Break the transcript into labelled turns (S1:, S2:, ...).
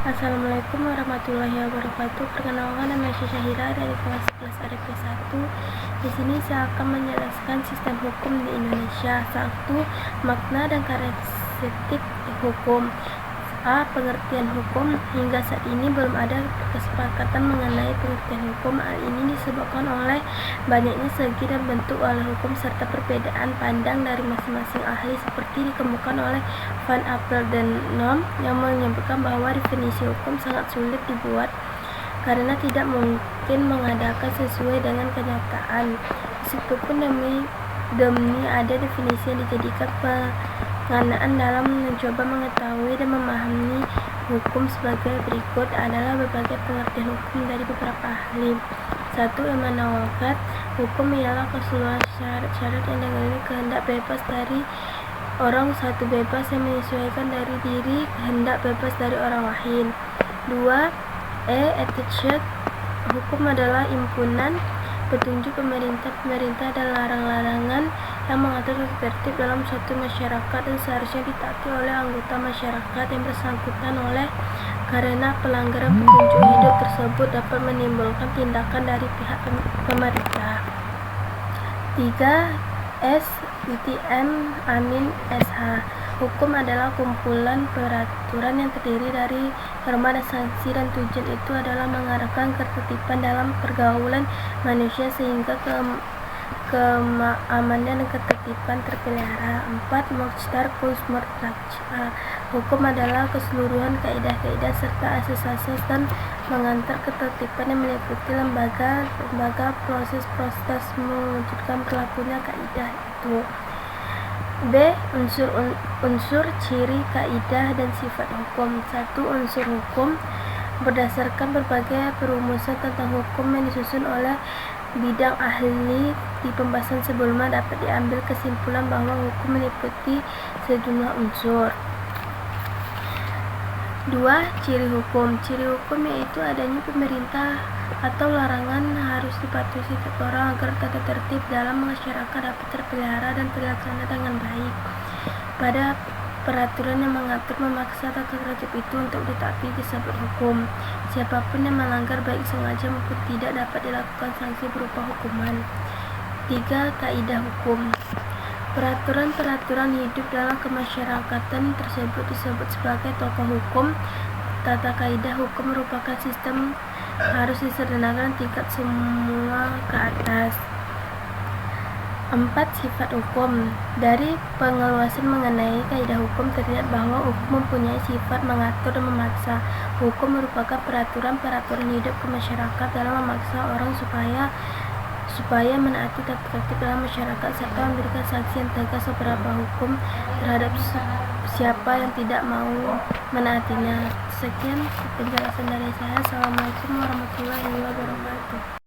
S1: Assalamualaikum warahmatullahi wabarakatuh. Perkenalkan, nama saya Syahira dari kelas 11 ADP 1. Di sini saya akan menjelaskan sistem hukum di Indonesia. 1. Makna dan karakteristik hukum. A. Pengertian hukum. Hingga saat ini belum ada kesepakatan mengenai pengertian hukum. Hal ini disebabkan oleh banyaknya segi dan bentuk walau hukum serta perbedaan pandang dari masing-masing ahli, seperti dikemukakan oleh Van Appel dan Noem, yang menyebutkan bahwa definisi hukum sangat sulit dibuat karena tidak mungkin mengadakan sesuai dengan kenyataan. Meskipun demi ada definisi yang dijadikan penganaan dalam mencoba mengetahui dan memahami hukum sebagai berikut adalah berbagai pengertian hukum dari beberapa ahli. 1. Immanuel Kant. Hukum ialah keseluruhan syarat-syarat yang dengan kehendak bebas dari orang satu, bebas yang menyesuaikan dari diri kehendak bebas dari orang lain. 2. Etiquette. Hukum adalah impunan petunjuk pemerintah dan larang-larangan yang mengatur tata tertib dalam suatu masyarakat dan seharusnya ditaati oleh anggota masyarakat yang bersangkutan oleh karena pelanggaran petunjuk hidup tersebut dapat menimbulkan tindakan dari pihak pemerintah. 3. Amin SH. Hukum adalah kumpulan peraturan yang terdiri dari norma dan sanksi, dan tujuan itu adalah mengarahkan ketertiban dalam pergaulan manusia sehingga keamanan dan ketertiban terpelihara. 4. Mukhtasar Hukum adalah keseluruhan kaidah-kaidah serta asas-asas dan mengantar ketertiban yang meliputi lembaga proses mewujudkan berlakunya kaidah itu. B. Unsur ciri kaidah dan sifat hukum. 1. Unsur hukum. Berdasarkan berbagai perumusan tentang hukum yang disusun oleh bidang ahli di pembahasan sebelumnya, dapat diambil kesimpulan bahwa hukum meliputi sejumlah unsur. 2. Ciri hukum. Ciri hukum yaitu adanya pemerintah atau larangan harus dipatuhi setiap orang agar tata tertib dalam masyarakat dapat terpelihara dan terlaksana dengan baik. Pada peraturan yang mengatur memaksa tata tertib itu untuk ditaati disebut hukum. Siapapun yang melanggar baik sengaja maupun tidak dapat dilakukan sanksi berupa hukuman. 3. Kaidah hukum. Peraturan-peraturan hidup dalam kemasyarakatan tersebut disebut sebagai tokoh hukum. Tata kaidah hukum merupakan sistem harus disederhanakan tingkat semua ke atas. 4. Sifat hukum. Dari pengeluasan mengenai kaidah hukum terlihat bahwa hukum mempunyai sifat mengatur dan memaksa. Hukum merupakan peraturan-peraturan hidup ke masyarakat dalam memaksa orang supaya menaati tata tertib dalam masyarakat serta memberikan sanksi yang tegas beberapa hukum terhadap siapa yang tidak mau menaatinya. Sekian penjelasan dari saya. Assalamualaikum warahmatullahi wabarakatuh.